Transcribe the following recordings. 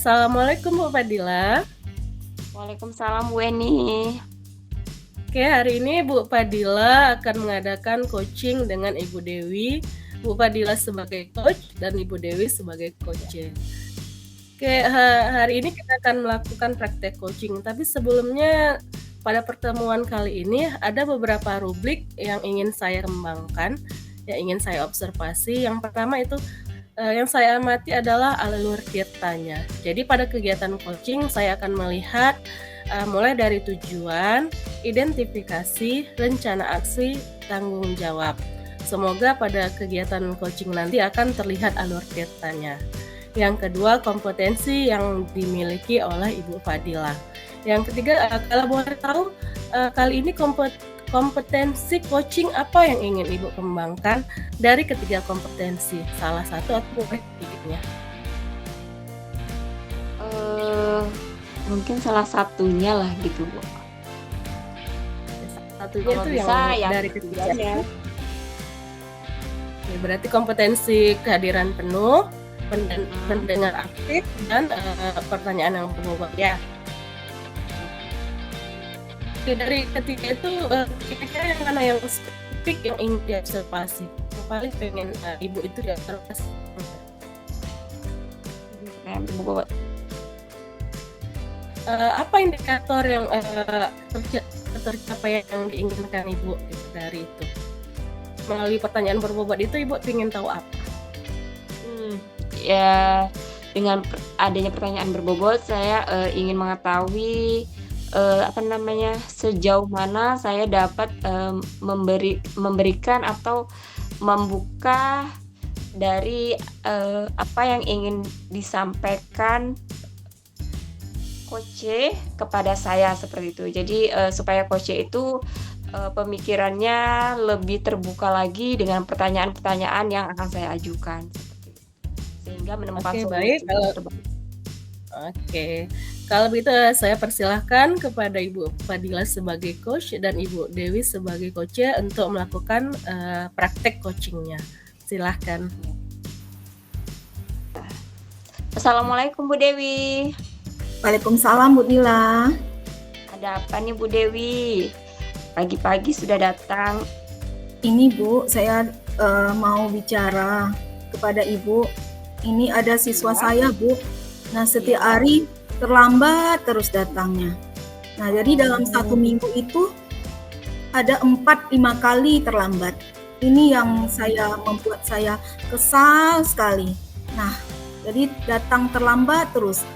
Assalamualaikum Bu Fadila. Waalaikumsalam Bu Eni. Oke, hari ini Bu Fadila akan mengadakan coaching dengan Ibu Dewi. Bu Fadila sebagai coach dan Ibu Dewi sebagai coach. Oke, hari ini kita akan melakukan praktek coaching. Tapi sebelumnya pada pertemuan kali ini ada beberapa rubrik yang ingin saya kembangkan, yang ingin saya observasi. Yang pertama itu yang saya amati adalah alur tirtanya. Jadi pada kegiatan coaching saya akan melihat mulai dari tujuan, identifikasi, rencana aksi, tanggung jawab. Semoga pada kegiatan coaching nanti akan terlihat alur tirtanya. Yang kedua, kompetensi yang dimiliki oleh Ibu Fadila. Yang ketiga, kalau boleh tahu kali ini kompetensi coaching apa yang ingin Ibu kembangkan dari ketiga kompetensi? Salah satu atau ketiganya? Mungkin salah satunya lah gitu Bu. Satunya Kalau itu bisa yang dari ketiganya. Oke, berarti kompetensi kehadiran penuh, pendengar aktif, dan pertanyaan yang berbobot ya. Oke, dari ketiga itu kira-kira yang mana yang spesifik yang ingin diobservasi? Yang paling pengen Ibu itu diobservasi. Apa indikator yang tercapai yang diinginkan Ibu gitu, dari itu? Melalui pertanyaan berbobot itu Ibu ingin tahu apa? Ya, dengan adanya pertanyaan berbobot saya ingin mengetahui sejauh mana saya dapat memberikan atau membuka dari apa yang ingin disampaikan coach kepada saya seperti itu. Jadi supaya coach itu pemikirannya lebih terbuka lagi dengan pertanyaan-pertanyaan yang akan saya ajukan seperti itu. Sehingga menemukan solusi terbaik. Oke. Kalau begitu saya persilahkan kepada Ibu Fadila sebagai coach dan Ibu Dewi sebagai coach untuk melakukan praktek coachingnya. Silahkan. Assalamualaikum Bu Dewi. Waalaikumsalam Bu Dila. Ada apa nih Bu Dewi? Pagi-pagi sudah datang. Ini Bu, saya mau bicara kepada Ibu. Ini ada siswa saya Bu. Nah setiap hari terlambat terus datangnya. Nah jadi dalam 1 minggu itu ada 4-5 kali terlambat. Ini yang membuat saya kesal sekali. Nah jadi datang terlambat terus.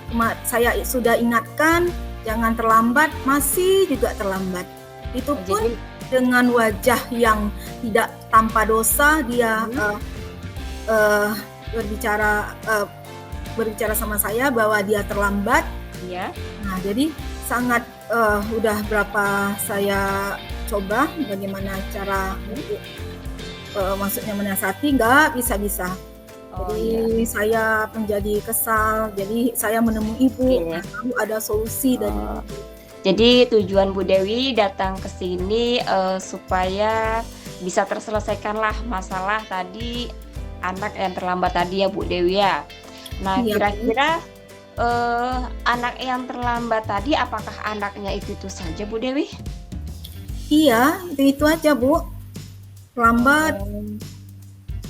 Saya sudah ingatkan jangan terlambat, masih juga terlambat. Itu pun dengan wajah yang tidak tanpa dosa dia berbicara sama saya bahwa dia terlambat. Iya. Nah, jadi sangat udah berapa saya coba bagaimana cara untuk maksudnya menasihati, nggak bisa-bisa. Jadi saya menjadi kesal. Jadi saya menemui Ibu, lalu ada solusi dari Ibu. Jadi tujuan Bu Dewi datang ke sini supaya bisa terselesaikanlah masalah tadi anak yang terlambat tadi ya Bu Dewi ya. Nah kira-kira anak yang terlambat tadi apakah anaknya itu saja Bu Dewi? Iya, itu aja Bu. Lambat.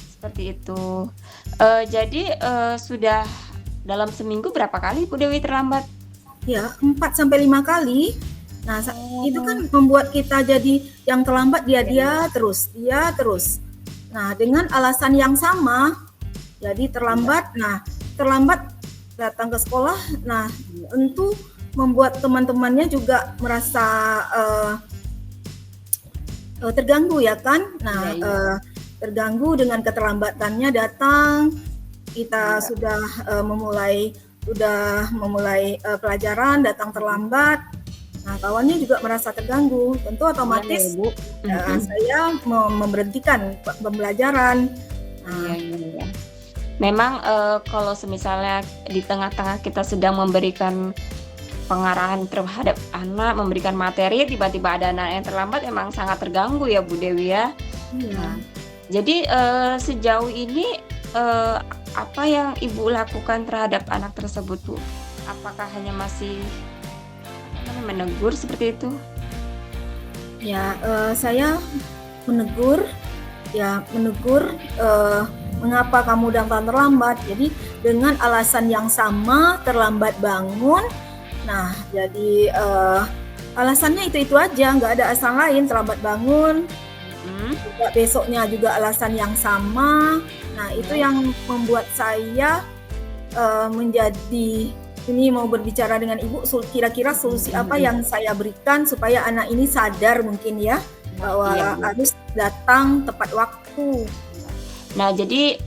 Seperti itu. Jadi sudah dalam seminggu berapa kali Bu Dewi terlambat? Ya, 4-5 kali. Nah, itu kan membuat kita jadi yang terlambat dia terus. Nah, dengan alasan yang sama, jadi terlambat. Nah, terlambat datang ke sekolah. Nah, tentu membuat teman-temannya juga merasa terganggu ya kan. Nah, terganggu dengan keterlambatannya datang. Kita sudah memulai pelajaran, datang terlambat. Nah, kawannya juga merasa terganggu. Tentu otomatis saya memberhentikan pembelajaran. Iya. Memang kalau misalnya di tengah-tengah kita sedang memberikan pengarahan terhadap anak, memberikan materi, tiba-tiba ada anak yang terlambat, memang sangat terganggu ya Bu Dewi ya. Nah, jadi sejauh ini apa yang Ibu lakukan terhadap anak tersebut Bu? apakah hanya masih menegur seperti itu? Ya, saya menegur, mengapa kamu datang terlambat. Jadi dengan alasan yang sama, terlambat bangun. Nah, jadi alasannya itu aja, nggak ada alasan lain. Terlambat bangun, juga besoknya juga alasan yang sama. Nah, itu yang membuat saya menjadi ini mau berbicara dengan Ibu, kira-kira solusi apa yang saya berikan supaya anak ini sadar mungkin ya bahwa harus datang tepat waktu. Nah, jadi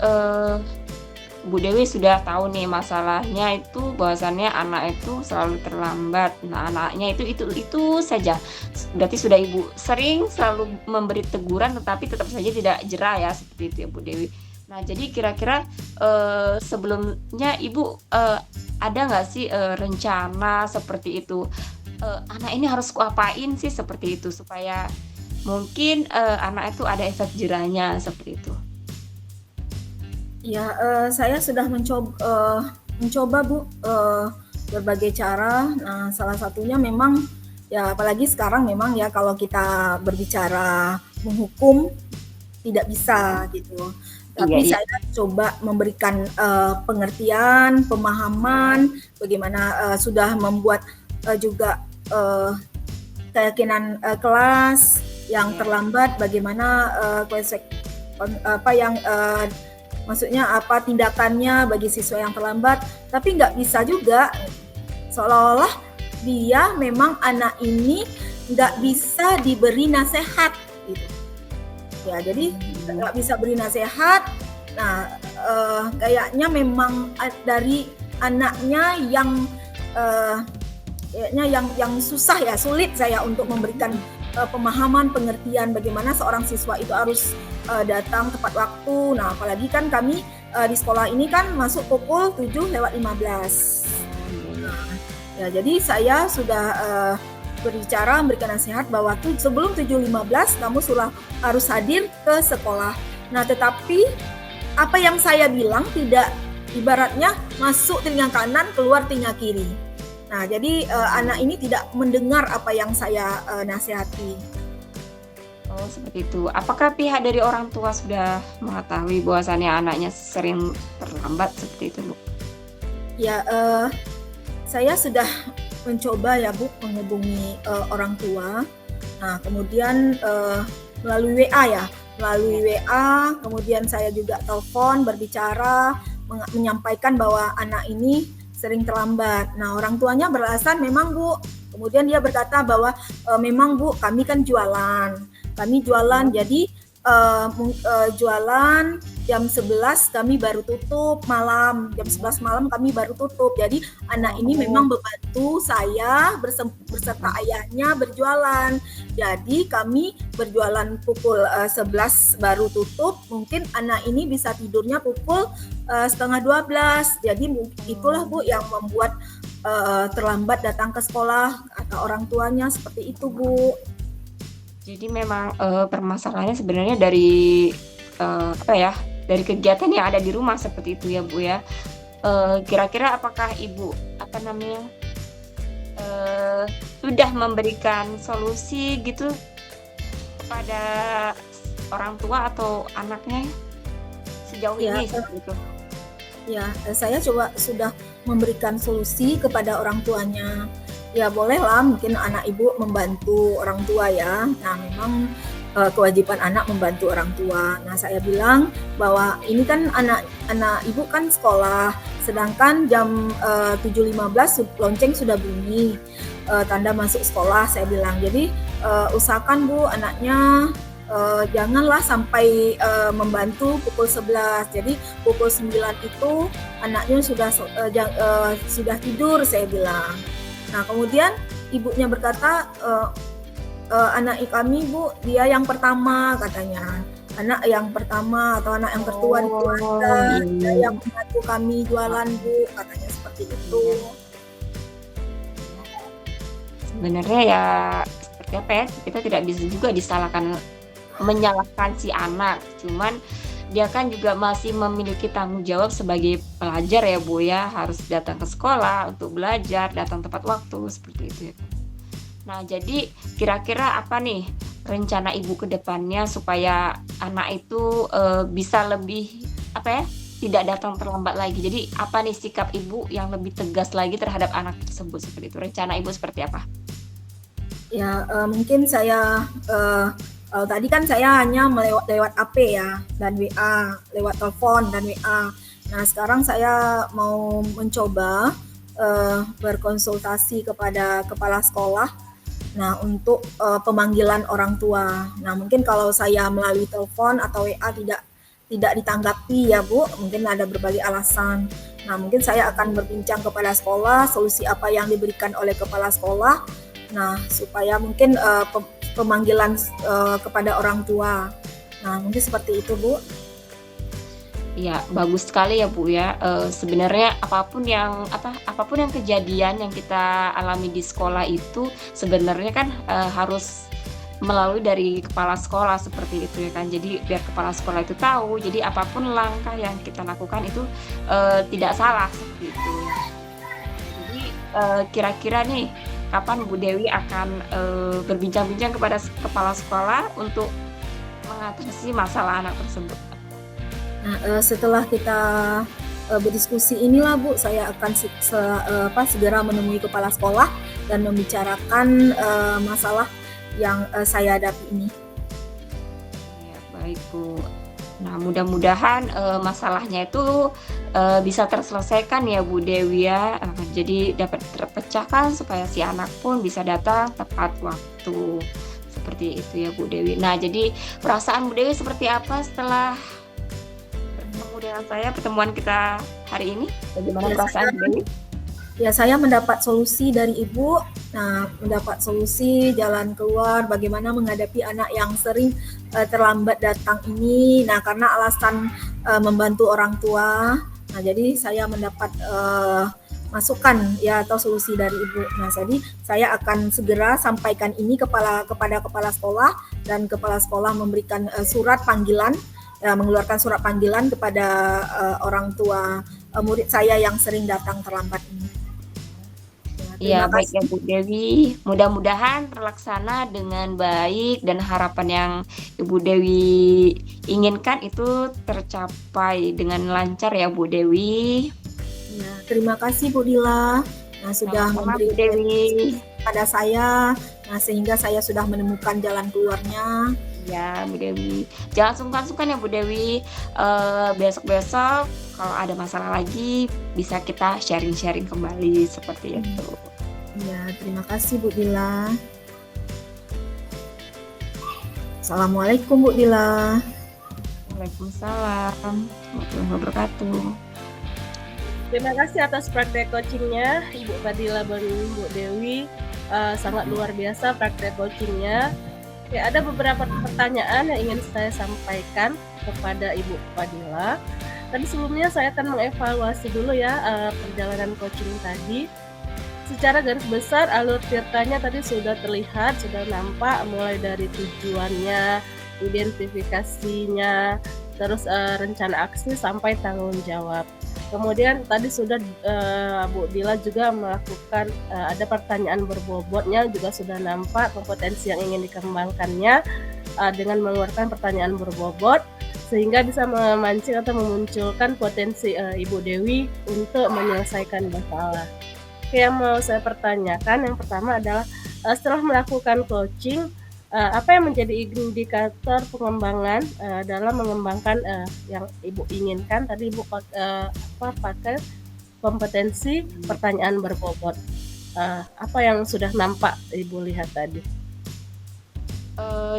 Bu Dewi sudah tahu nih masalahnya itu bahwasannya anak itu selalu terlambat. Nah, anaknya itu saja. Berarti sudah Ibu sering selalu memberi teguran tetapi tetap saja tidak jera ya, seperti itu ya Bu Dewi. Nah, jadi kira-kira sebelumnya Ibu ada nggak sih rencana seperti itu? Anak ini harus kuapain sih seperti itu supaya mungkin anak itu ada efek jerahnya seperti itu. Ya, saya sudah mencoba Bu berbagai cara. Nah, salah satunya memang ya, apalagi sekarang memang ya kalau kita berbicara menghukum tidak bisa gitu. Tapi saya coba memberikan pengertian, pemahaman, bagaimana sudah membuat juga keyakinan kelas yang terlambat, bagaimana maksudnya apa tindakannya bagi siswa yang terlambat. Tapi nggak bisa juga seolah-olah dia memang anak ini nggak bisa diberi nasihat gitu. Ya, jadi nggak bisa beri nasihat. Nah, kayaknya memang dari anaknya yang kayaknya yang susah ya, sulit saya untuk memberikan pemahaman, pengertian bagaimana seorang siswa itu harus datang tepat waktu. Nah, apalagi kan kami di sekolah ini kan masuk pukul 7:15. Nah, ya, jadi saya sudah berbicara, memberikan nasihat bahwa sebelum 7:15 kamu sudah harus hadir ke sekolah. Nah, tetapi apa yang saya bilang tidak, ibaratnya masuk telinga kanan, keluar telinga kiri. Nah, jadi anak ini tidak mendengar apa yang saya nasihati. Oh, seperti itu. Apakah pihak dari orang tua sudah mengetahui bahwasannya anaknya sering terlambat seperti itu, Bu? Ya, saya sudah mencoba ya Bu menghubungi orang tua. Nah, kemudian melalui WA, kemudian saya juga telepon berbicara, menyampaikan bahwa anak ini sering terlambat. Nah, orang tuanya beralasan memang Bu. Kemudian dia berkata bahwa memang Bu, kami kan jualan. Kami jualan, jadi jualan jam 11 kami baru tutup malam. Jam 11 malam kami baru tutup. Jadi anak ini memang membantu saya berserta ayahnya berjualan. Jadi kami berjualan pukul 11 baru tutup. Mungkin anak ini bisa tidurnya pukul setengah 12. Jadi itulah Bu yang membuat terlambat datang ke sekolah, kata orang tuanya seperti itu Bu. Jadi memang permasalahannya sebenarnya dari dari kegiatan yang ada di rumah seperti itu ya Bu ya. Kira-kira apakah Ibu sudah memberikan solusi gitu kepada orang tua atau anaknya sejauh ini seperti itu? Ya, saya coba sudah memberikan solusi kepada orang tuanya. Ya bolehlah mungkin anak ibu membantu orang tua ya. Nah, memang kewajiban anak membantu orang tua. Nah, saya bilang bahwa ini kan anak ibu kan sekolah, sedangkan jam 7:15 lonceng sudah bunyi, tanda masuk sekolah, saya bilang. Jadi usahakan Bu anaknya janganlah sampai membantu pukul 11. Jadi pukul 9 itu anaknya sudah tidur, saya bilang. Nah, kemudian ibunya berkata, anak kami Bu, dia yang pertama katanya. Anak yang pertama atau anak yang tertua di keluarga, dia yang membantu kami jualan Bu, katanya seperti itu. Sebenarnya ya seperti apa ya, kita tidak bisa juga menyalahkan si anak. Cuman dia kan juga masih memiliki tanggung jawab sebagai pelajar ya Bu ya, harus datang ke sekolah untuk belajar, datang tepat waktu seperti itu ya. Nah, jadi kira-kira apa nih rencana Ibu ke depannya supaya anak itu bisa lebih apa ya, tidak datang terlambat lagi. Jadi apa nih sikap Ibu yang lebih tegas lagi terhadap anak tersebut seperti itu? Rencana Ibu seperti apa? Ya, mungkin saya tadi kan saya hanya lewat HP ya dan WA, lewat telepon dan WA. Nah, sekarang saya mau mencoba berkonsultasi kepada kepala sekolah. Nah, untuk pemanggilan orang tua. Nah, mungkin kalau saya melalui telepon atau WA tidak ditanggapi ya Bu, mungkin ada berbagai alasan. Nah, mungkin saya akan berbincang kepada sekolah, solusi apa yang diberikan oleh kepala sekolah. Nah, supaya mungkin pemanggilan kepada orang tua. Nah, mungkin seperti itu Bu. Ya, bagus sekali ya Bu ya. Sebenarnya apapun yang kejadian yang kita alami di sekolah itu sebenarnya kan harus melalui dari kepala sekolah seperti itu ya kan. Jadi biar kepala sekolah itu tahu. Jadi apapun langkah yang kita lakukan itu tidak salah seperti itu. Jadi kira-kira nih kapan Bu Dewi akan berbincang-bincang kepada kepala sekolah untuk mengatasi masalah anak tersebut? Nah, setelah kita berdiskusi inilah Bu, saya akan segera menemui kepala sekolah dan membicarakan masalah yang saya hadapi ini. Ya, baik Bu. Nah, mudah-mudahan masalahnya itu bisa terselesaikan ya Bu Dewi ya. Jadi dapat terpecahkan supaya si anak pun bisa datang tepat waktu. Seperti itu ya Bu Dewi. Nah, jadi perasaan Bu Dewi seperti apa setelah dengan saya pertemuan kita hari ini? Bagaimana perasaan Bu Dewi? Ya, saya mendapat solusi dari Ibu. Nah, mendapat solusi jalan keluar bagaimana menghadapi anak yang sering terlambat datang ini. Nah, karena alasan membantu orang tua. Nah, jadi saya mendapat masukan ya atau solusi dari Ibu. Nah, jadi saya akan segera sampaikan ini kepada kepala sekolah dan kepala sekolah memberikan surat panggilan. Mengeluarkan surat panggilan kepada orang tua murid saya yang sering datang terlambat ini. Ya, baik ya Bu Dewi. Mudah-mudahan terlaksana dengan baik dan harapan yang Ibu Dewi inginkan itu tercapai dengan lancar ya Bu Dewi. Ya, terima kasih Bu Dila. Nah, sudah memberi Bu Dewi pada saya. Nah, sehingga saya sudah menemukan jalan keluarnya. Ya Bu Dewi, jangan sungkan-sungkan ya Bu Dewi. Besok-besok kalau ada masalah lagi bisa kita sharing-sharing kembali seperti itu. Ya, terima kasih Bu Dila. Assalamualaikum Bu Dila. Waalaikumsalam warahmatullahi wabarakatuh. Terima kasih atas praktek coachingnya Ibu Fadila dan Bu Dewi. Sangat luar biasa praktek coachingnya. Ya, ada beberapa pertanyaan yang ingin saya sampaikan kepada Ibu Fadila. Tadi sebelumnya saya akan mengevaluasi dulu ya perjalanan coaching tadi. Secara garis besar alur ceritanya tadi sudah terlihat, sudah nampak mulai dari tujuannya, identifikasinya, terus rencana aksi sampai tanggung jawab. Kemudian tadi sudah Bu Dila juga melakukan ada pertanyaan berbobotnya, juga sudah nampak kompetensi yang ingin dikembangkannya dengan mengeluarkan pertanyaan berbobot sehingga bisa memancing atau memunculkan potensi Ibu Dewi untuk menyelesaikan masalah. Oke, yang mau saya pertanyakan yang pertama adalah setelah melakukan coaching, apa yang menjadi indikator pengembangan dalam mengembangkan yang Ibu inginkan? Tadi Ibu pakai kompetensi pertanyaan berbobot. Apa yang sudah nampak Ibu lihat tadi?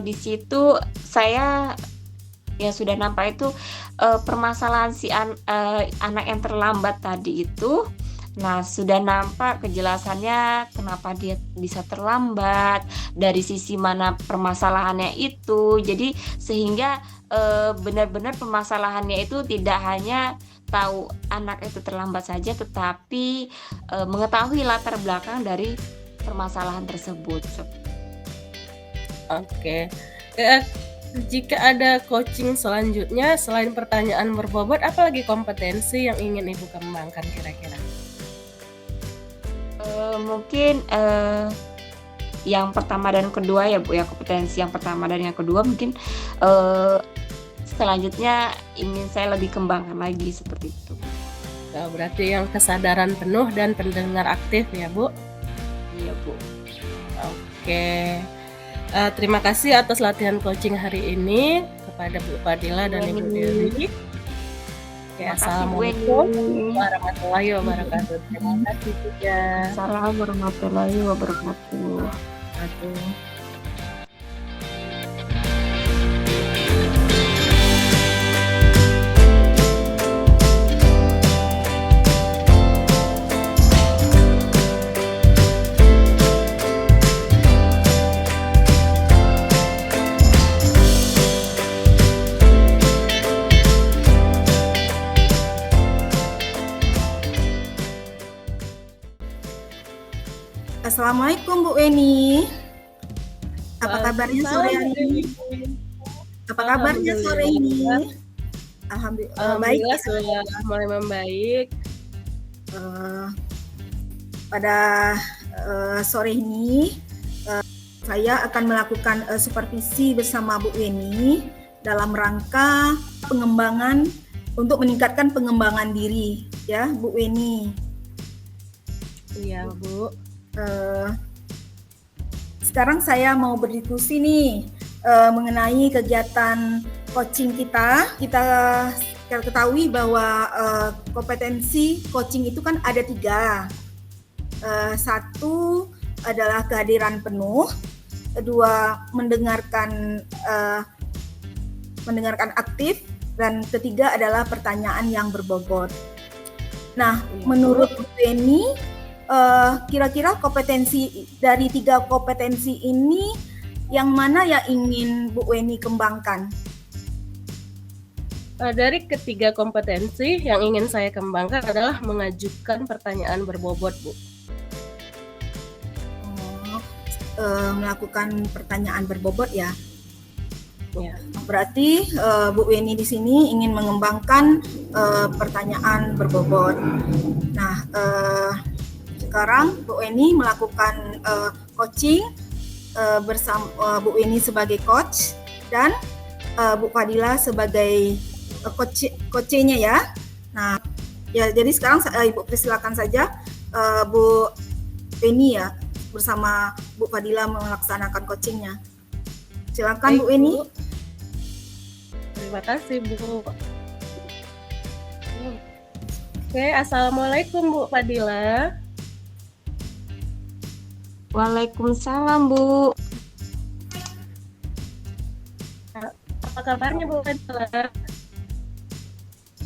Di situ saya yang sudah nampak itu permasalahan si anak yang terlambat tadi itu. Nah, sudah nampak kejelasannya kenapa dia bisa terlambat, dari sisi mana permasalahannya itu. Jadi sehingga benar-benar permasalahannya itu tidak hanya tahu anak itu terlambat saja, tetapi mengetahui latar belakang dari permasalahan tersebut. Oke. Jika ada coaching selanjutnya selain pertanyaan berbobot, apa lagi kompetensi yang ingin Ibu kembangkan kira-kira? Mungkin yang pertama dan kedua ya Bu ya, kompetensi yang pertama dan yang kedua mungkin selanjutnya ingin saya lebih kembangkan lagi seperti itu. Nah, berarti yang kesadaran penuh dan pendengar aktif ya Bu? Iya Bu. Oke. Terima kasih atas latihan coaching hari ini kepada Bu Fadila dan Ibu Dewi. Terima kasih, Bu Assalamualaikum Eni. warahmatullahi wabarakatuh. Terima kasih juga. Assalamualaikum warahmatullahi wabarakatuh. Aduh. Assalamualaikum Bu Eni. Apa kabarnya sore ini? Apa kabarnya sore ini? Alhamdulillah sudah mulai membaik. Pada sore ini saya akan melakukan supervisi bersama Bu Eni dalam rangka pengembangan untuk meningkatkan pengembangan diri ya Bu Eni. Iya Bu. Sekarang saya mau berdiskusi nih mengenai kegiatan coaching kita. Kita ketahui bahwa kompetensi coaching itu kan ada 3. Satu adalah kehadiran penuh, kedua mendengarkan aktif, dan ketiga adalah pertanyaan yang berbobot. Nah, menurut Bu Eni, kira-kira kompetensi dari 3 kompetensi ini yang mana yang ingin Bu Eni kembangkan? Dari ketiga kompetensi yang ingin saya kembangkan adalah mengajukan pertanyaan berbobot, Bu. Melakukan pertanyaan berbobot ya. Ya. Berarti Bu Eni di sini ingin mengembangkan pertanyaan berbobot. Nah, sekarang Bu Eni melakukan coaching bersama Bu Eni sebagai coach dan Bu Fadila sebagai coachnya ya. Nah, ya jadi sekarang Ibu persilakan saja Bu Eni ya bersama Bu Fadila melaksanakan coachingnya. Silakan Bu Eni. Terima kasih Bu. Oke, assalamualaikum Bu Fadila. Waalaikumsalam Bu. Apa kabarnya Bu Fadila?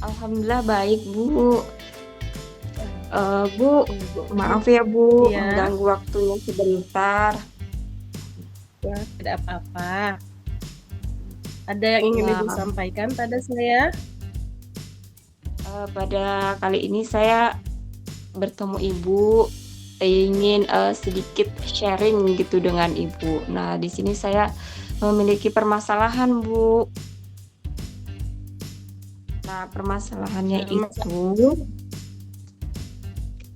Alhamdulillah baik Bu. Bu, maaf ya Bu, mengganggu waktunya sebentar. Ya, tidak apa-apa. Ada yang ingin Ibu sampaikan pada saya? Pada kali ini saya bertemu Ibu, ingin sedikit sharing gitu dengan Ibu. Nah, di sini saya memiliki permasalahan Bu. Nah, permasalahannya itu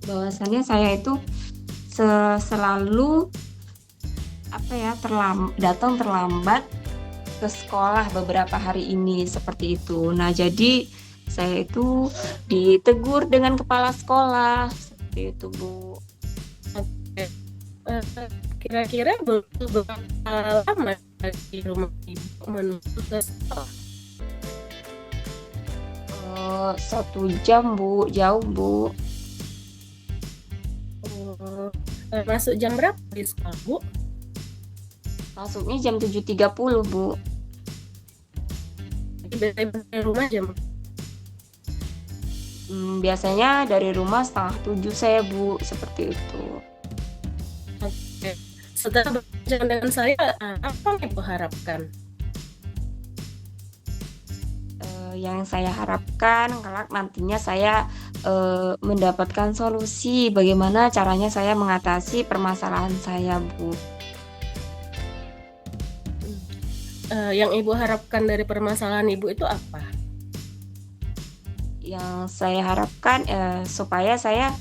bahwasannya saya itu selalu datang terlambat ke sekolah beberapa hari ini seperti itu. Nah, jadi saya itu ditegur dengan kepala sekolah seperti itu Bu. Kira-kira berapa lama di rumah Ibu menuju ke sekolah? 1 jam Bu, jauh Bu. Masuk jam berapa di sekolah Bu? Masuknya jam 7.30 Bu. Dari rumah jam? Biasanya dari rumah 6:30 saya Bu, seperti itu. Oke. Setelah berbincang dengan saya, apa yang Ibu harapkan? Yang saya harapkan kelak nantinya saya mendapatkan solusi bagaimana caranya saya mengatasi permasalahan saya Bu. yang Ibu harapkan dari permasalahan Ibu itu apa? Yang saya harapkan supaya saya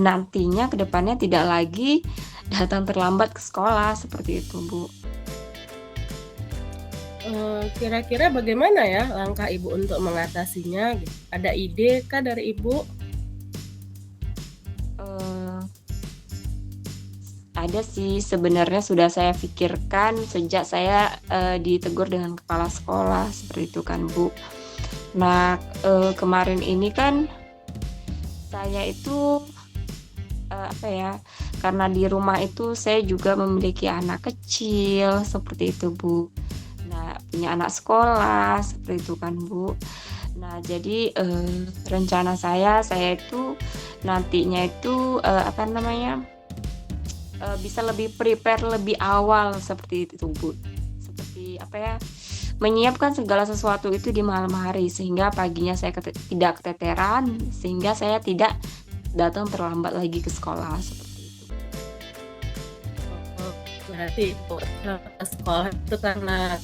nantinya ke depannya tidak lagi datang terlambat ke sekolah seperti itu, Bu. Kira-kira bagaimana ya langkah Ibu untuk mengatasinya? Ada ide kah dari Ibu? Ada sih, sebenarnya sudah saya pikirkan sejak saya ditegur dengan kepala sekolah seperti itu kan, Bu. Nah, kemarin ini kan saya itu karena di rumah itu saya juga memiliki anak kecil seperti itu, Bu. Nah, punya anak sekolah seperti itu kan, Bu. Nah, jadi rencana saya itu nantinya itu bisa lebih prepare lebih awal seperti itu, Bu. Seperti menyiapkan segala sesuatu itu di malam hari sehingga paginya saya tidak keteteran, sehingga saya tidak datang terlambat lagi ke sekolah seperti itu. Berarti Ibu ke sekolah itu karena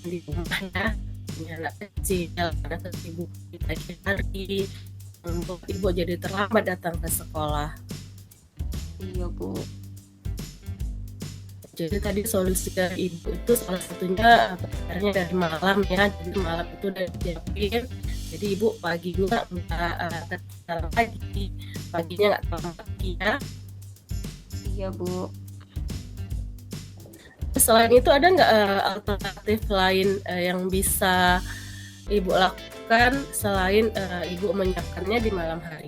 di rumah ya, punya anak kecil, karena kesibukan di pagi hari, untuk Ibu jadi terlambat datang ke sekolah. Iya, Bu. Jadi tadi solusi dari Ibu itu salah satunya belajarnya dari malam ya, jadi malam itu udah disiapin, jadi Ibu paginya nggak keteteran lagi, paginya nggak terlambat lagi ya. Iya, Bu. Selain itu ada nggak alternatif lain yang bisa Ibu lakukan selain Ibu menyiapkannya di malam hari?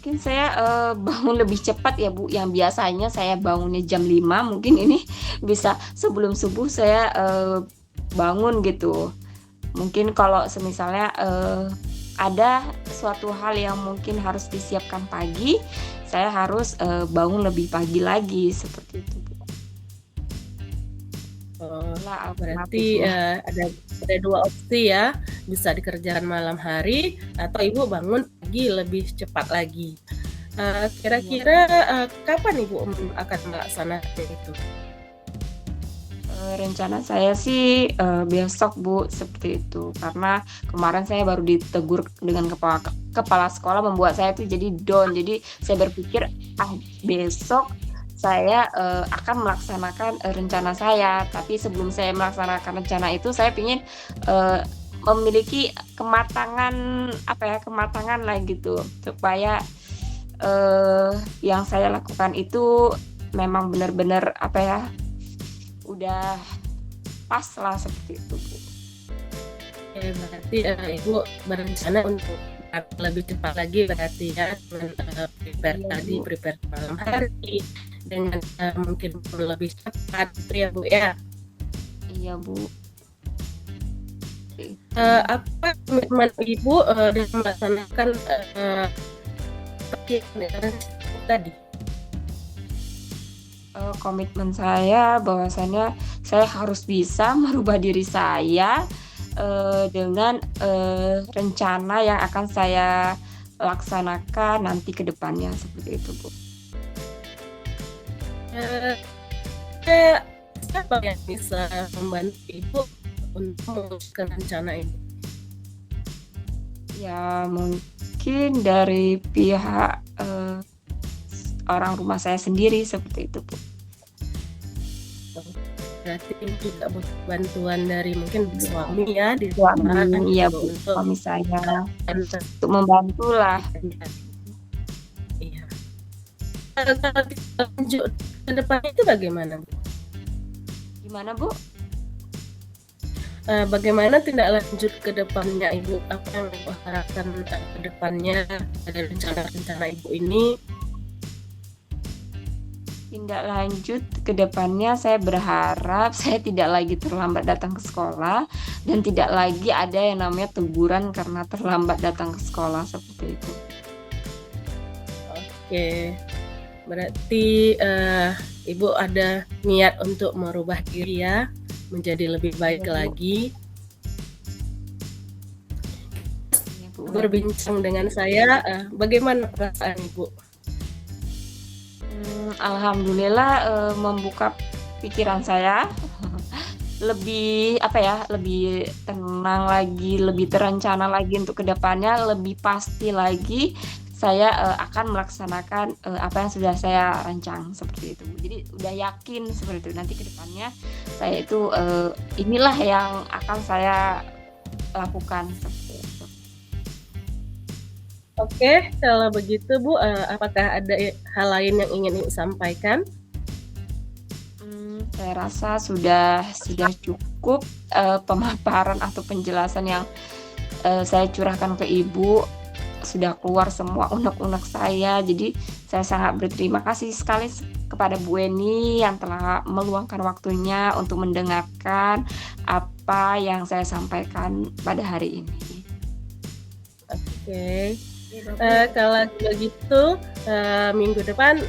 Mungkin saya bangun lebih cepat ya, Bu. Yang biasanya saya bangunnya jam 5, mungkin ini bisa sebelum subuh saya bangun gitu. Mungkin kalau semisalnya ada suatu hal yang mungkin harus disiapkan pagi, saya harus bangun lebih pagi lagi seperti itu, Bu. Berarti ada dua opsi ya, bisa dikerjakan malam hari atau Ibu bangun pagi lebih cepat lagi. Kira-kira kapan Ibu akan melaksanakan itu? Rencana saya sih besok, Bu, seperti itu. Karena kemarin saya baru ditegur dengan kepala sekolah, membuat saya tuh jadi down. Jadi saya berpikir besok saya akan melaksanakan rencana saya. Tapi sebelum saya melaksanakan rencana itu, saya ingin memiliki kematangan lah gitu, supaya yang saya lakukan itu memang benar-benar udah pas lah seperti itu, Bu. Berarti Ibu berencana untuk lebih cepat lagi berarti ya, dengan prepare malam hari dengan mungkin lebih cepat gitu ya, Bu ya. Iya, Bu. Apa komitmen Ibu dalam melaksanakan tadi? Komitmen saya bahwasannya saya harus bisa merubah diri saya dengan rencana yang akan saya laksanakan nanti ke depannya seperti itu, Bu. Siapa yang bisa membantu Ibu untuk mewujudkan rencana ini? Ya mungkin dari pihak orang rumah saya sendiri seperti itu, Bu. Berarti juga butuh bantuan dari mungkin suami ya di rumah. Iya, Bu, suami saya untuk membantu lah. Iya. Kalau lanjut ke depan itu bagaimana, Bu? Gimana, Bu? Bagaimana tindak lanjut ke depannya Ibu? Apa yang Ibu harapkan ke depannya dari rencana-rencana Ibu ini? Tindak lanjut ke depannya, saya berharap saya tidak lagi terlambat datang ke sekolah dan tidak lagi ada yang namanya teguran karena terlambat datang ke sekolah seperti itu. Oke, berarti Ibu ada niat untuk merubah diri ya, menjadi lebih baik lagi. Berbincang dengan saya, bagaimana perasaan Ibu? Alhamdulillah membuka pikiran saya lebih apa ya, lebih tenang lagi, lebih terencana lagi untuk kedepannya, lebih pasti lagi saya akan melaksanakan apa yang sudah saya rancang seperti itu. Jadi udah yakin seperti itu. Nanti kedepannya saya itu inilah yang akan saya lakukan seperti itu. Oke, kalau begitu Bu, apakah ada hal lain yang ingin Ibu sampaikan? Saya rasa sudah cukup pemaparan atau penjelasan yang saya curahkan ke Ibu, sudah keluar semua unek-unek saya. Jadi saya sangat berterima kasih sekali kepada Bu Eni yang telah meluangkan waktunya untuk mendengarkan apa yang saya sampaikan pada hari ini. Oke. Kalau begitu minggu depan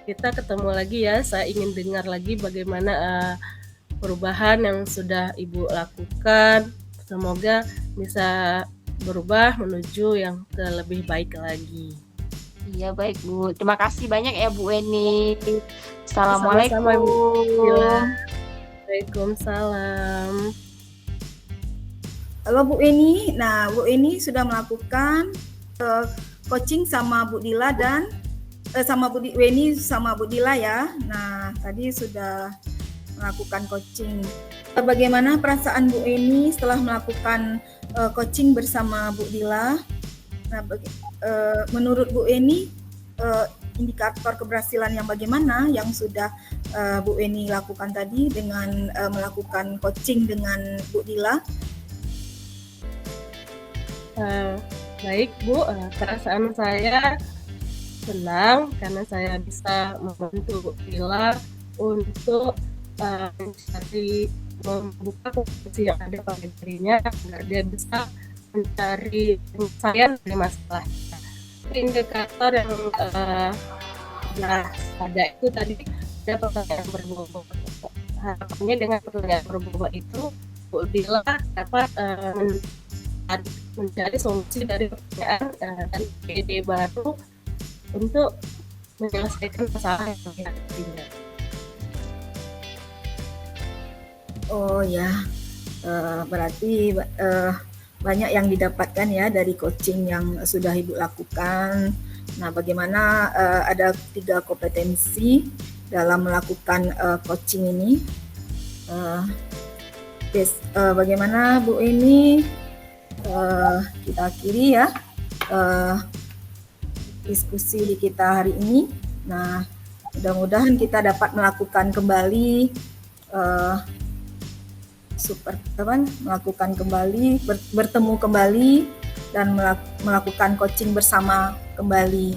kita ketemu lagi ya. Saya ingin dengar lagi bagaimana perubahan yang sudah Ibu lakukan. Semoga bisa berubah menuju yang lebih baik lagi. Iya, baik Bu. Terima kasih banyak ya Bu Eni. Assalamualaikum. Sama-sama, Ibu. Waalaikumsalam. Halo Bu Eni. Nah, Bu Eni sudah melakukan coaching sama Bu Dila dan sama Bu Eni sama Bu Dila ya. Nah, tadi sudah melakukan coaching. Bagaimana perasaan Bu Eni setelah melakukan coaching bersama Bu Dila? Nah, menurut Bu Eni indikator keberhasilan yang bagaimana yang sudah Bu Eni lakukan tadi dengan melakukan coaching dengan Bu Dila? Baik Bu, perasaan saya senang karena saya bisa membantu Bu Dila untuk mencari membuka potensi yang ada pada dirinya agar dia bisa mencari penyelesaian dari masalahnya. Indikator yang ada itu tadi ada pertanyaan berbobot. Harapannya dengan pertanyaan berbobot itu Bu Dila dapat mencari solusi dari pertanyaan dan ide baru untuk menyelesaikan masalah yang dihadapinya. Oh ya, berarti banyak yang didapatkan ya dari coaching yang sudah Ibu lakukan. Nah, bagaimana ada 3 kompetensi dalam melakukan coaching ini. Bagaimana Bu Eni, kita akhiri ya diskusi kita hari ini. Nah, mudah-mudahan kita dapat melakukan kembali bertemu kembali dan melakukan coaching bersama kembali.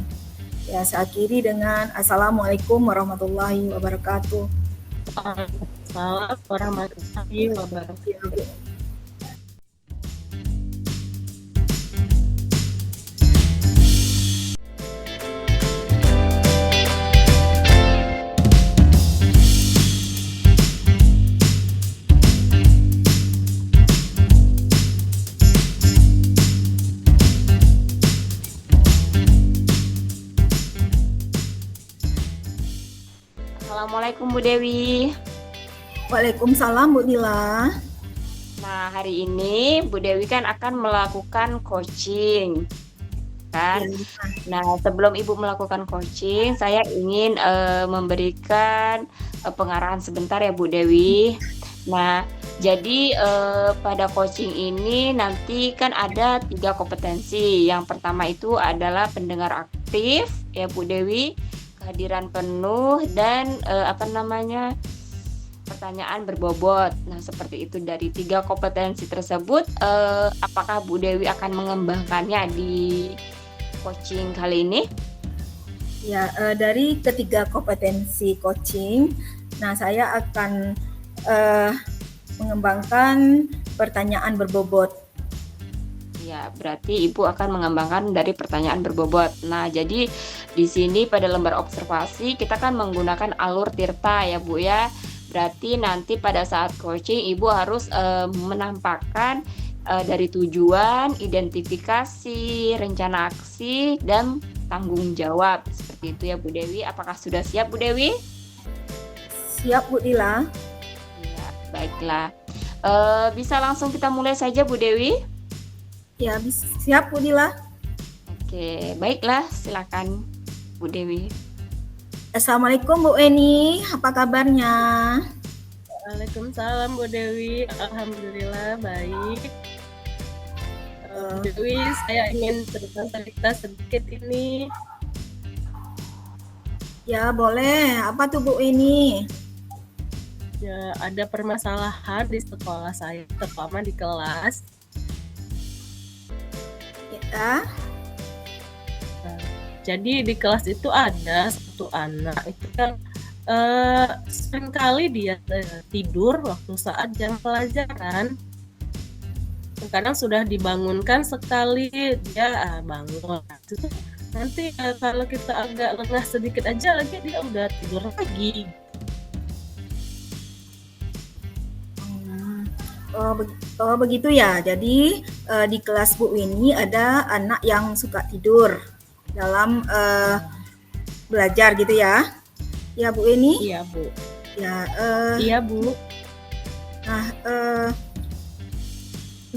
Ya, saya akhiri dengan Assalamualaikum warahmatullahi wabarakatuh. Waalaikumsalam warahmatullahi wabarakatuh. Assalamualaikum Bu Dewi. Waalaikumsalam Bu Dila. Nah, hari ini Bu Dewi kan akan melakukan coaching kan. Nah, sebelum Ibu melakukan coaching, saya ingin memberikan pengarahan sebentar ya Bu Dewi. Nah, jadi pada coaching ini nanti kan ada 3 kompetensi. Yang pertama itu adalah pendengar aktif ya Bu Dewi, kehadiran penuh, dan pertanyaan berbobot. Nah, seperti itu. Dari 3 kompetensi tersebut, apakah Bu Dewi akan mengembangkannya di coaching kali ini? Ya, dari ketiga kompetensi coaching, nah saya akan mengembangkan pertanyaan berbobot. Ya, berarti Ibu akan mengembangkan dari pertanyaan berbobot. Nah, jadi di sini pada lembar observasi kita kan menggunakan alur Tirta ya Bu ya. Berarti nanti pada saat coaching Ibu harus menampakkan dari tujuan, identifikasi, rencana aksi, dan tanggung jawab. Seperti itu ya Bu Dewi. Apakah sudah siap Bu Dewi? Siap Bu Dila. Ya, baiklah. Bisa langsung kita mulai saja Bu Dewi? Ya, siap Bu Dila. Oke, baiklah, silakan Bu Dewi. Assalamualaikum Bu Eni, apa kabarnya? Waalaikumsalam Bu Dewi, alhamdulillah baik. Bu Dewi, saya ingin cerita sedikit ini. Ya boleh, apa tuh Bu Eni? Ya, ada permasalahan di sekolah saya, terutama di kelas. Ya. Jadi di kelas itu ada satu anak itu kan seringkali dia tidur waktu saat jam pelajaran. Kadang sudah dibangunkan sekali dia bangun. Itu nanti kalau kita agak lengah sedikit aja lagi dia udah tidur lagi. Oh begitu ya. Jadi di kelas Bu Weni ada anak yang suka tidur dalam belajar gitu ya. Ya Bu Weni? Iya Bu. Ya. Iya Bu. Nah,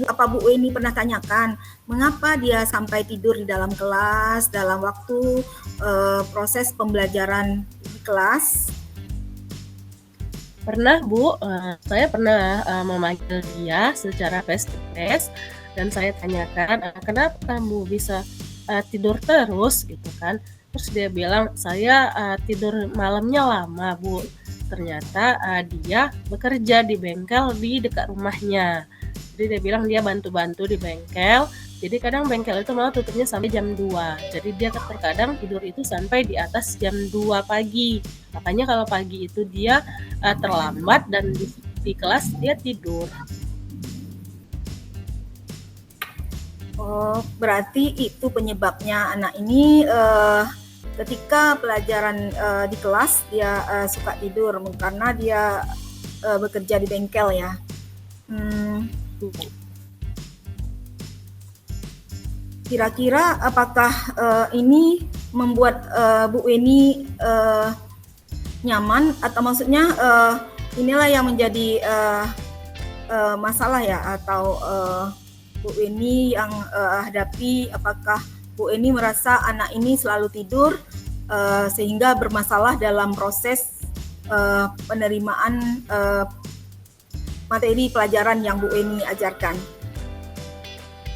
apa Bu Weni pernah tanyakan mengapa dia sampai tidur di dalam kelas dalam waktu proses pembelajaran di kelas? Pernah Bu, saya pernah memanggil dia secara face to face dan saya tanyakan kenapa kamu bisa tidur terus gitu kan. Terus dia bilang saya tidur malamnya lama Bu. Ternyata dia bekerja di bengkel di dekat rumahnya. Jadi dia bilang dia bantu-bantu di bengkel. Jadi kadang bengkel itu malah tutupnya sampai jam 2. Jadi dia terkadang tidur itu sampai di atas jam 2 pagi. Makanya kalau pagi itu dia terlambat dan di kelas dia tidur. Oh, berarti itu penyebabnya anak ini ketika pelajaran di kelas dia suka tidur karena dia bekerja di bengkel ya. Kira-kira apakah ini membuat Bu Weni nyaman atau maksudnya inilah yang menjadi masalah ya atau Bu Weni yang hadapi apakah Bu Weni merasa anak ini selalu tidur sehingga bermasalah dalam proses penerimaan materi pelajaran yang Bu Weni ajarkan.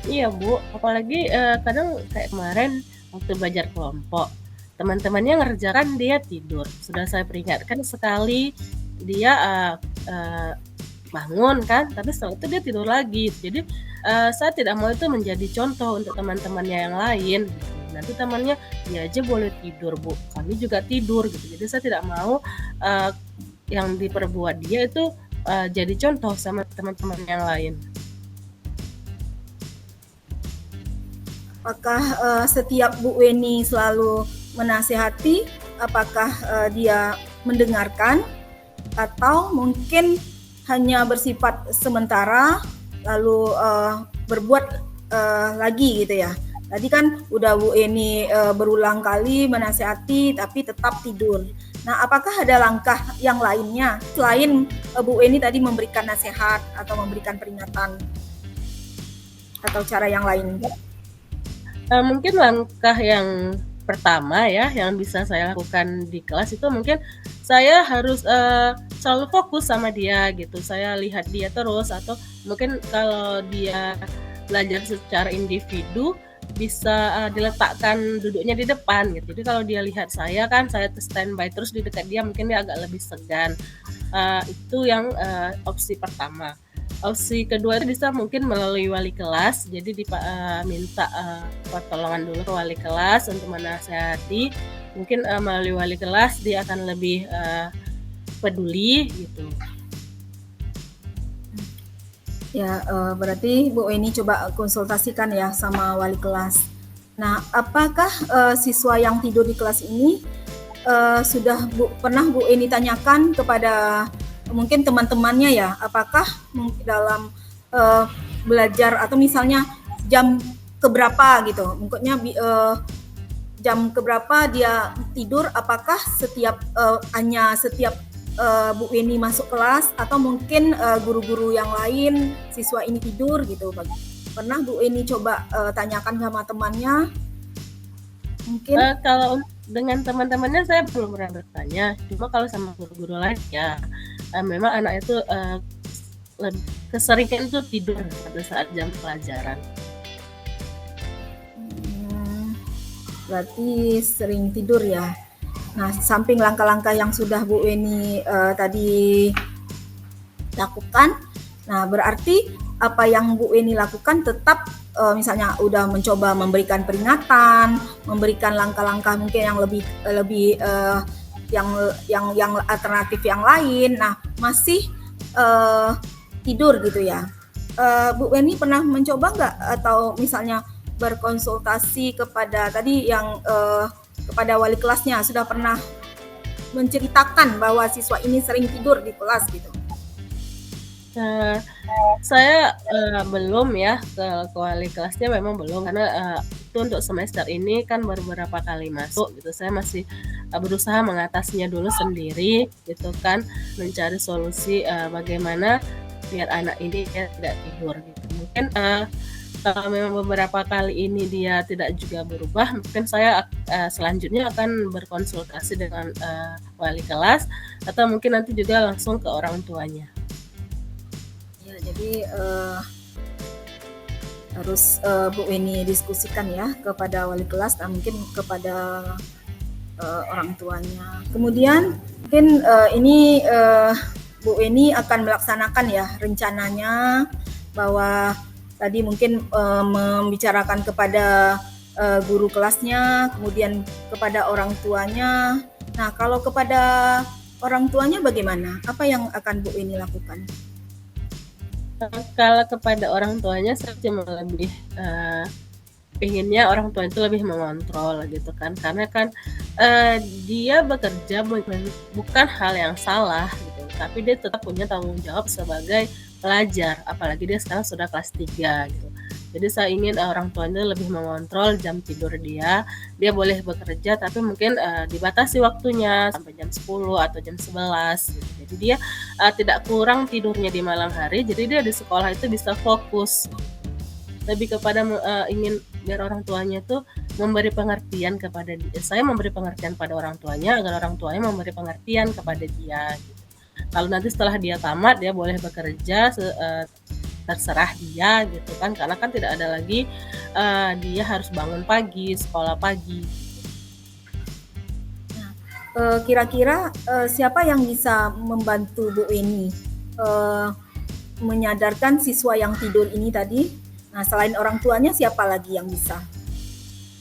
Iya Bu, apalagi kadang kayak kemarin waktu belajar kelompok, teman-temannya ngerjakan dia tidur. Sudah saya peringatkan sekali, dia bangun kan, tapi setelah itu dia tidur lagi. Jadi saya tidak mau itu menjadi contoh untuk teman-temannya yang lain. Nanti temannya dia aja boleh tidur Bu, kami juga tidur gitu. Jadi saya tidak mau yang diperbuat dia itu jadi contoh sama teman-teman yang lain. Apakah setiap Bu Weni selalu menasihati? Apakah dia mendengarkan? Atau mungkin hanya bersifat sementara lalu berbuat lagi gitu ya? Tadi kan udah Bu Weni berulang kali menasihati tapi tetap tidur. Nah, apakah ada langkah yang lainnya selain Bu Weni tadi memberikan nasihat atau memberikan peringatan atau cara yang lain? Mungkin langkah yang pertama ya yang bisa saya lakukan di kelas itu mungkin saya harus selalu fokus sama dia gitu. Saya lihat dia terus atau mungkin kalau dia belajar secara individu bisa diletakkan duduknya di depan gitu. Jadi kalau dia lihat saya kan saya standby terus di dekat dia mungkin dia agak lebih segan. Itu yang opsi pertama. Opsi kedua itu bisa mungkin melalui wali kelas, jadi minta pertolongan dulu ke wali kelas untuk menasihati. Mungkin melalui wali kelas dia akan lebih peduli gitu. Ya, berarti Bu Weni coba konsultasikan ya sama wali kelas. Nah, apakah siswa yang tidur di kelas ini sudah pernah Bu Weni tanyakan kepada mungkin teman-temannya ya, apakah dalam belajar atau misalnya jam keberapa gitu, mungkinnya jam keberapa dia tidur, apakah hanya setiap Bu Weni masuk kelas atau mungkin guru-guru yang lain siswa ini tidur gitu. Pernah Bu Weni coba tanyakan sama temannya? Mungkin Kalau dengan teman-temannya saya belum pernah bertanya. Cuma kalau sama guru-guru lain ya memang anak itu keseringan itu tidur pada saat jam pelajaran. Berarti sering tidur ya. Nah, samping langkah-langkah yang sudah Bu Weni tadi lakukan, nah berarti apa yang Bu Weni lakukan tetap misalnya udah mencoba memberikan peringatan, memberikan langkah-langkah mungkin yang lebih yang alternatif yang lain. Nah, masih tidur gitu ya. Bu Weni pernah mencoba nggak atau misalnya berkonsultasi kepada tadi yang kepada wali kelasnya, sudah pernah menceritakan bahwa siswa ini sering tidur di kelas gitu? Saya belum ya ke wali kelasnya, memang belum, karena itu untuk semester ini kan baru beberapa kali masuk gitu. Saya masih berusaha mengatasinya dulu sendiri gitu kan, mencari solusi bagaimana biar anak ini ya tidak tidur gitu. Mungkin kalau memang beberapa kali ini dia tidak juga berubah, mungkin saya selanjutnya akan berkonsultasi dengan wali kelas atau mungkin nanti juga langsung ke orang tuanya. Ya, jadi harus Bu Weni diskusikan ya kepada wali kelas dan mungkin kepada orang tuanya. Kemudian mungkin ini Bu Weni akan melaksanakan ya rencananya bahwa tadi mungkin membicarakan kepada guru kelasnya, kemudian kepada orang tuanya. Nah, kalau kepada orang tuanya bagaimana? Apa yang akan Bu Weni lakukan? Kalau kepada orang tuanya saya cuma lebih inginnya orang tua itu lebih mengontrol gitu kan, karena kan dia bekerja bukan hal yang salah gitu, tapi dia tetap punya tanggung jawab sebagai pelajar, apalagi dia sekarang sudah kelas 3 gitu. Jadi saya ingin orang tuanya lebih mengontrol jam tidur dia boleh bekerja tapi mungkin dibatasi waktunya sampai jam 10 atau jam 11 gitu. Jadi dia tidak kurang tidurnya di malam hari, jadi dia di sekolah itu bisa fokus. Lebih kepada ingin biar orang tuanya tuh memberi pengertian kepada dia. Saya memberi pengertian pada orang tuanya agar orang tuanya memberi pengertian kepada dia gitu. Kalau nanti setelah dia tamat dia boleh bekerja terserah dia gitu kan, karena kan tidak ada lagi dia harus bangun pagi, sekolah pagi. Kira-kira siapa yang bisa membantu Bu Weni menyadarkan siswa yang tidur ini tadi? Nah, selain orang tuanya siapa lagi yang bisa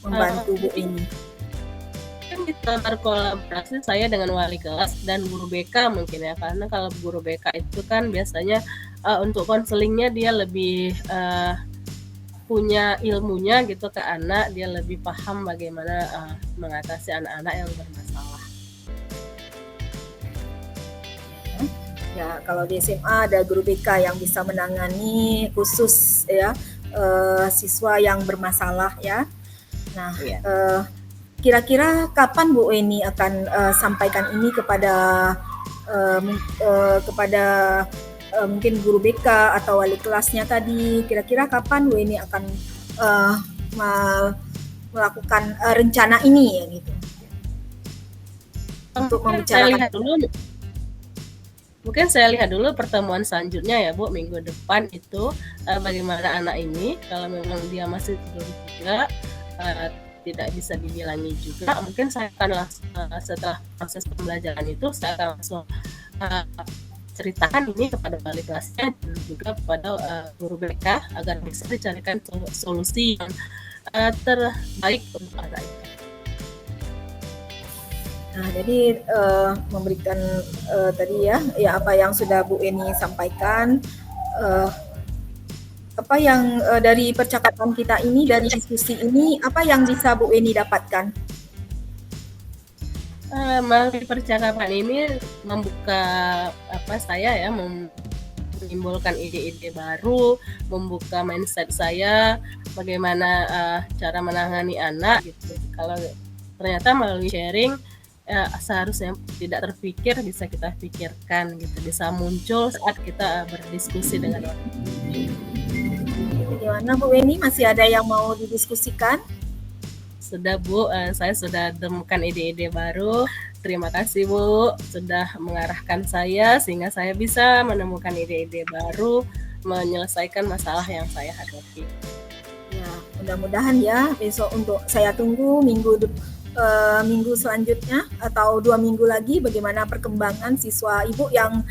membantu Bu Weni? Mungkin kita berkolaborasi saya dengan wali kelas dan guru BK mungkin ya, karena kalau guru BK itu kan biasanya untuk konselingnya dia lebih punya ilmunya gitu ke anak, dia lebih paham bagaimana mengatasi anak-anak yang bermasalah. Ya, kalau di SMA ada guru BK yang bisa menangani khusus ya siswa yang bermasalah ya. Nah, kira-kira kapan Bu Weni akan sampaikan ini kepada mungkin guru BK atau wali kelasnya tadi? Kira-kira kapan Bu Weni akan melakukan rencana ini ya gitu? Untuk membicarakan. Mungkin saya lihat dulu pertemuan selanjutnya ya Bu, minggu depan itu bagaimana anak ini, kalau memang dia masih tidur juga tidak bisa dibilangi juga, mungkin saya akan langsung setelah proses pembelajaran itu saya akan langsung ceritakan ini kepada wali kelasnya dan juga kepada guru BK agar bisa dicarikan solusi yang terbaik untuk anak itu. Nah, jadi memberikan tadi ya apa yang sudah Bu Weni sampaikan, apa yang dari percakapan kita ini, dari diskusi ini, apa yang bisa Bu Weni dapatkan? Melalui percakapan ini membuka saya ya, menimbulkan ide-ide baru, membuka mindset saya bagaimana cara menangani anak gitu. Kalau ternyata melalui sharing seharusnya tidak terpikir bisa kita pikirkan gitu, bisa muncul saat kita berdiskusi dengan orang. Bagaimana Bu Weni, masih ada yang mau didiskusikan? Sudah Bu, saya sudah temukan ide-ide baru. Terima kasih Bu, sudah mengarahkan saya sehingga saya bisa menemukan ide-ide baru, menyelesaikan masalah yang saya hadapi. Ya, mudah-mudahan ya besok untuk saya tunggu minggu selanjutnya atau 2 minggu lagi bagaimana perkembangan siswa Ibu yang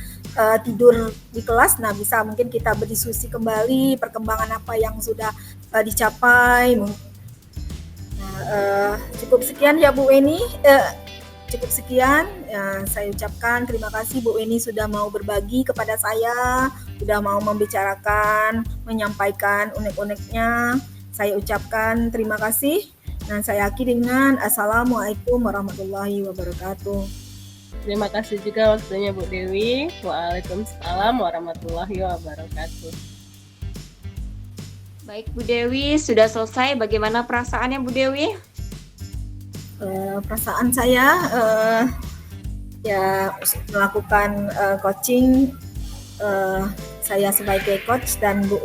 tidur di kelas. Nah, bisa mungkin kita berdiskusi kembali perkembangan apa yang sudah dicapai. Nah, cukup sekian ya Bu Weni. Cukup sekian, saya ucapkan terima kasih Bu Weni sudah mau berbagi kepada saya, sudah mau membicarakan, menyampaikan unek-uneknya. Saya ucapkan terima kasih. Nah, saya akhiri dengan Assalamualaikum warahmatullahi wabarakatuh. Terima kasih juga waktunya Bu Dewi. Waalaikumsalam warahmatullahi wabarakatuh. Baik Bu Dewi, sudah selesai. Bagaimana perasaannya Bu Dewi? Perasaan saya ya melakukan coaching, saya sebagai coach dan Bu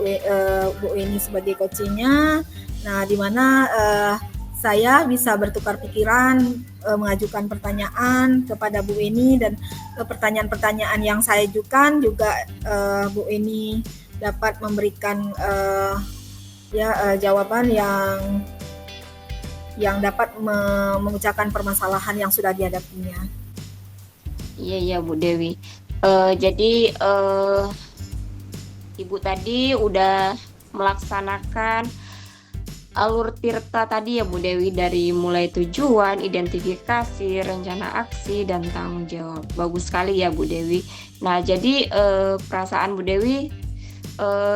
Weni sebagai coachingnya. Nah, di mana saya bisa bertukar pikiran, mengajukan pertanyaan kepada Bu Weni, dan pertanyaan-pertanyaan yang saya ajukan juga Bu Weni dapat memberikan jawaban yang dapat memecahkan permasalahan yang sudah dihadapinya. Iya Bu Dewi. Jadi Ibu tadi udah melaksanakan alur tirta tadi ya Bu Dewi, dari mulai tujuan, identifikasi, rencana aksi, dan tanggung jawab. Bagus sekali ya Bu Dewi. Nah, jadi perasaan Bu Dewi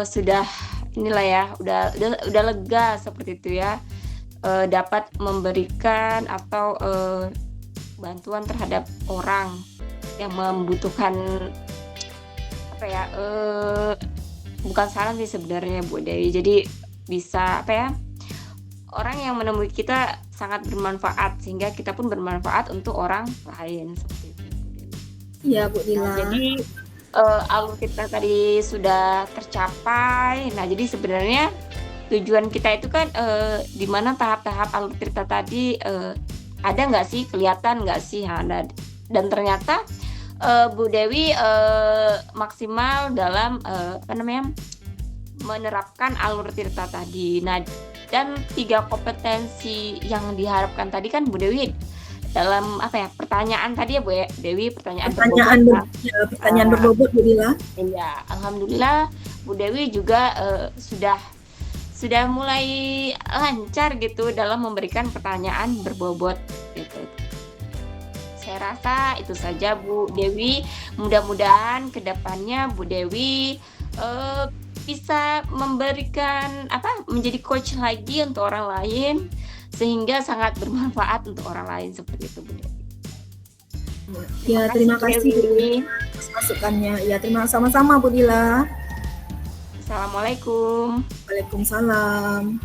sudah inilah ya, udah lega seperti itu ya. Dapat memberikan atau bantuan terhadap orang yang membutuhkan apa ya, bukan saran sih sebenarnya Bu Dewi. Jadi bisa apa ya, orang yang menemui kita sangat bermanfaat sehingga kita pun bermanfaat untuk orang lain seperti itu Bu Dewi. Iya Bu Dila. Nah, jadi alur kita tadi sudah tercapai. Nah, jadi sebenarnya tujuan kita itu kan di mana tahap-tahap alur cerita tadi ada nggak sih, kelihatan nggak sih? Dan ternyata Bu Dewi maksimal dalam menerapkan alur cerita tadi. Nah, dan 3 kompetensi yang diharapkan tadi kan Bu Dewi dalam pertanyaan tadi ya Bu Dewi, pertanyaan berbobot Bu Dila. Iya, alhamdulillah Bu Dewi juga sudah mulai lancar gitu dalam memberikan pertanyaan berbobot gitu. Saya rasa itu saja Bu Dewi. Mudah-mudahan kedepannya Bu Dewi bisa memberikan menjadi coach lagi untuk orang lain sehingga sangat bermanfaat untuk orang lain seperti itu Bu Dewi. Ya, terima kasih atas masukannya. Ya, sama-sama Bu Dila. Assalamualaikum. Waalaikumsalam.